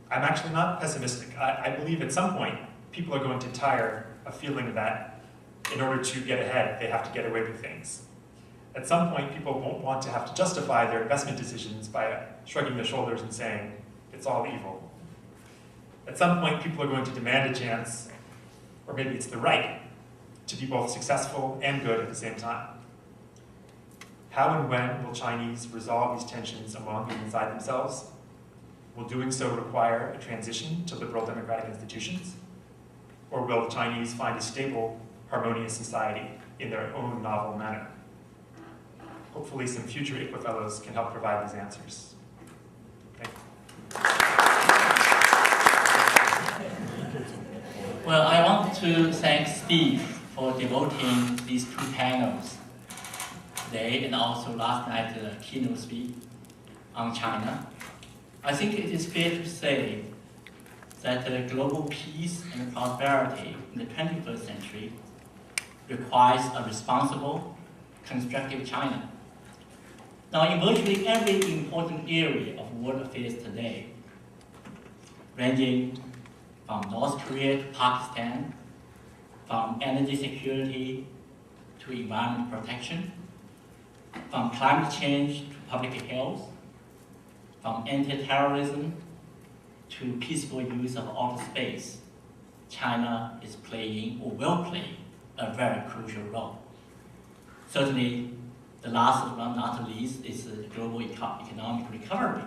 I'm actually not pessimistic. I believe at some point, people are going to tire of feeling that in order to get ahead, they have to get away with things. At some point, people won't want to have to justify their investment decisions by shrugging their shoulders and saying, it's all evil. At some point, people are going to demand a chance, or maybe it's the right, to be both successful and good at the same time. How and when will Chinese resolve these tensions among and inside themselves? Will doing so require a transition to liberal democratic institutions? Or will the Chinese find a stable, harmonious society in their own novel manner? Hopefully some future ICWA fellows can help provide these answers. Thank you. Well, I want to thank Steve for devoting these two panels today and also last night the keynote speech on China. I think it is fair to say that global peace and prosperity in the 21st century requires a responsible, constructive China. Now, in virtually every important area of world affairs today, ranging from North Korea to Pakistan, from energy security to environment protection, from climate change to public health, from anti-terrorism to peaceful use of outer space, China is playing or will play a very crucial role. Certainly, the last but not least is the global economic recovery.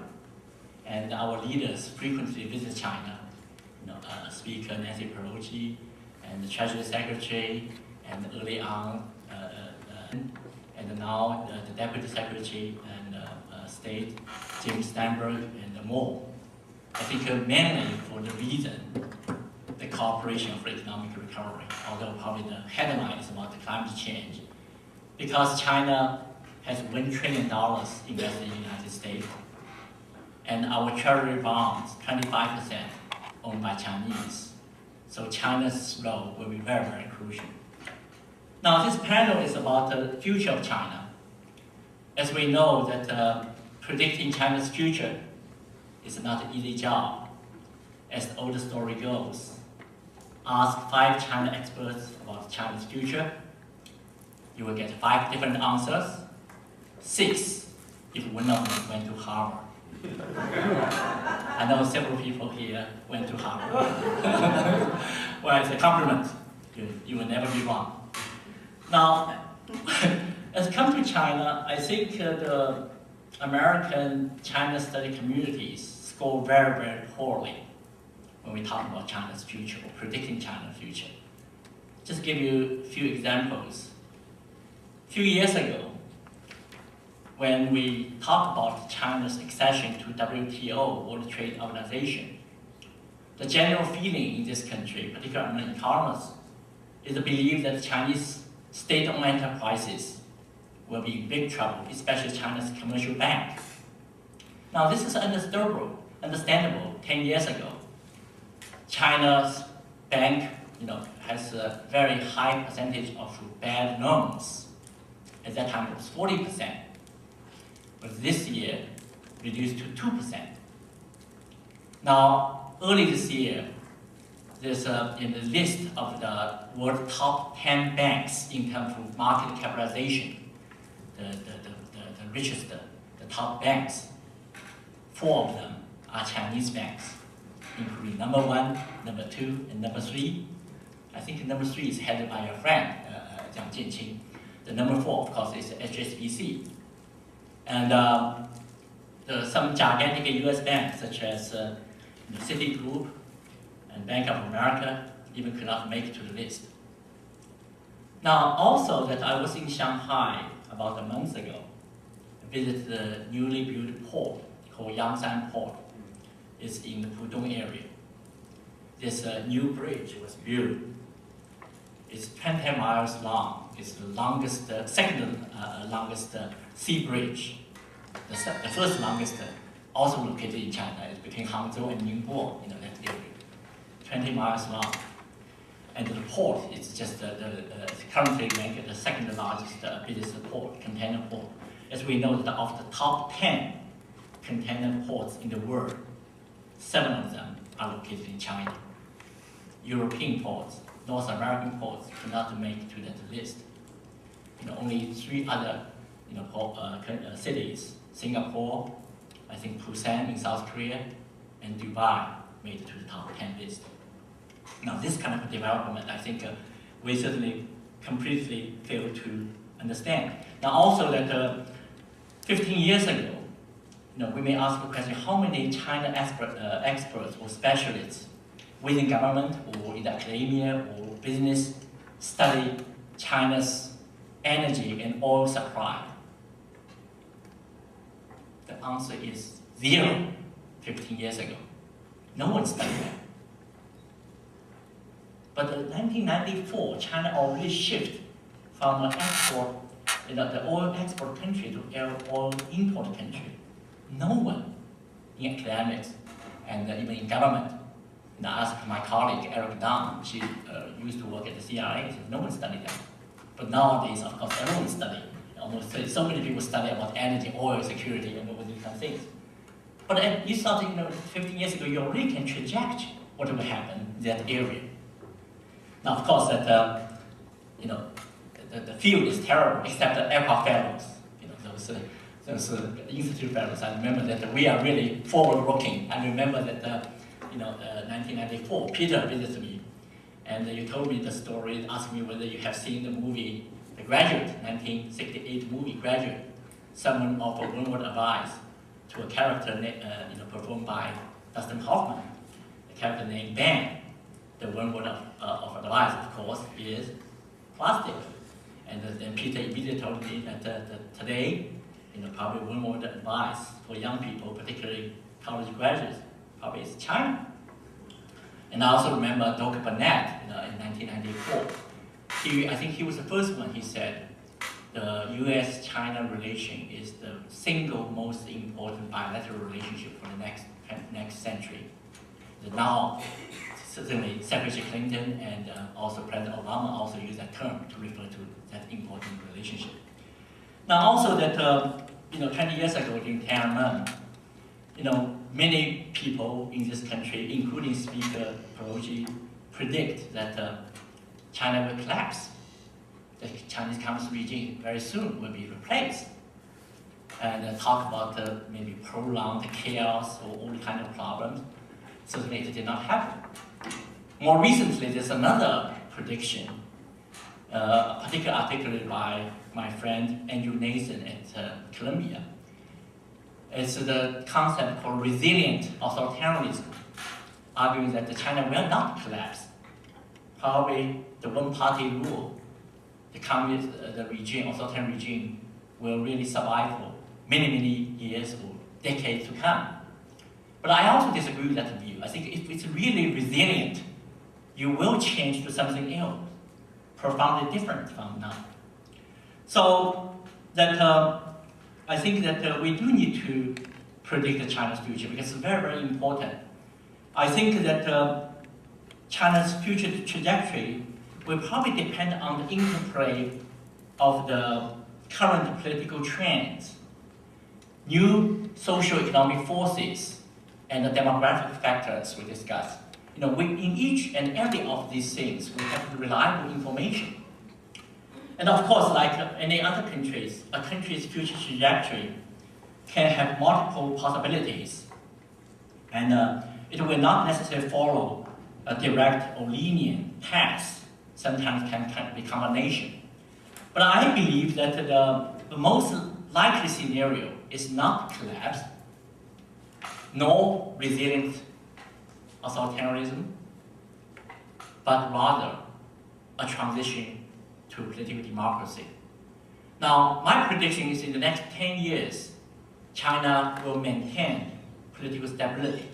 And our leaders frequently visit China. Speaker Nancy Pelosi and the Treasury Secretary, and early on, and now the Deputy Secretary and State, James Steinberg, and more. I think mainly for the reason, the cooperation for economic recovery, although probably the headline is about the climate change. Because China has $1 trillion invested in the United States, and our treasury bonds, 25% owned by Chinese. So China's role will be very, very crucial. Now, this panel is about the future of China. As we know that predicting China's future is not an easy job. As the old story goes, ask 5 China experts about China's future, you will get 5 different answers, 6 if one of them went to Harvard. I know several people here went to Harvard. Well, it's a compliment. You will never be wrong. Now, as it comes to China, I think the American China study communities score very, very poorly when we talk about China's future or predicting China's future. Just give you a few examples. A few years ago, when we talk about China's accession to WTO, World Trade Organization, the general feeling in this country, particularly among economists, is the belief that Chinese state-owned enterprises will be in big trouble, especially China's commercial bank. Now, this is understandable 10 years ago. China's bank has a very high percentage of bad loans. At that time, it was 40%. But this year, reduced to 2%. Now, early this year, there's in the list of the world top 10 banks in terms of market capitalization, the richest, the top banks, 4 of them are Chinese banks, including number 1, number 2, and number 3. I think number 3 is headed by your friend, Cheng. The number 4, of course, is HSBC. And some gigantic US banks, such as Citigroup and Bank of America, even could not make it to the list. Now, also that I was in Shanghai about a month ago, I visited the newly built port called Yangsan Port. It's in the Pudong area. This new bridge was built. It's 20 miles long. It's the longest, second longest sea bridge. The first longest, also located in China, is between Hangzhou and Ningbo, that area. 20 miles long. And the port is just currently ranked the second largest, biggest port, container port. As we know, that of the top 10 container ports in the world, 7 of them are located in China. European ports, North American ports do not make it to that list. Only 3 other cities, Singapore, I think Busan in South Korea, and Dubai made it to the top 10 list. Now this kind of development, I think we certainly completely fail to understand. Now also that 15 years ago, we may ask the question, how many China experts or specialists within government or in academia or business study China's energy and oil supply? The answer is 0 15 years ago. No one studied that. But in 1994, China already shifted from an export, the oil export country to oil import country. No one in academics and even in government. And I asked my colleague, Eric Dunn, she used to work at the CIA, she said, no one studied that. But nowadays, of course, everyone studies. Almost so many people study about energy, oil security, and all these kind of things. But you started, 15 years ago, you already can project what will happen in that area. Now, of course, that the field is terrible, except the aircraft fellows, those institute fellows. I remember that we are really forward-looking. I remember that 1994, Peter visited me, and you told me the story, asked me whether you have seen the movie The Graduate, 1968 movie Graduate. Someone offered one word advice to a character performed by Dustin Hoffman, a character named Ben. The one word of advice, of course, is plastic. And then Peter immediately told me that today, probably one word advice for young people, particularly college graduates, probably is China. And I also remember Dr. Burnett in 1994. I think he was the first one. He said the U.S.-China relation is the single most important bilateral relationship for the next century. Now, certainly Secretary Clinton and also President Obama also use that term to refer to that important relationship. Now, also that 20 years ago in Tiananmen, many people in this country, including Speaker Pelosi, predict that China will collapse. The Chinese Communist regime very soon will be replaced. And talk about maybe prolonged chaos or all kind of problems. Certainly it did not happen. More recently, there's another prediction, a particular article by my friend Andrew Nathan at Columbia. It's the concept called resilient authoritarianism, arguing that China will not collapse. Probably the one-party rule, the communist, the regime, authoritarian regime, will really survive for many, many years or decades to come. But I also disagree with that view. I think if it's really resilient, you will change to something else, profoundly different from now. So that I think that we do need to predict China's future because it's very, very important. I think that China's future trajectory will probably depend on the interplay of the current political trends, new socio-economic forces, and the demographic factors we discussed. In each and every of these things, we have reliable information. And of course, like any other countries, a country's future trajectory can have multiple possibilities. And it will not necessarily follow a direct or linear path. Sometimes can become a nation. But I believe that the most likely scenario is not collapse, nor resilient authoritarianism, but rather a transition to political democracy. Now, my prediction is in the next 10 years, China will maintain political stability.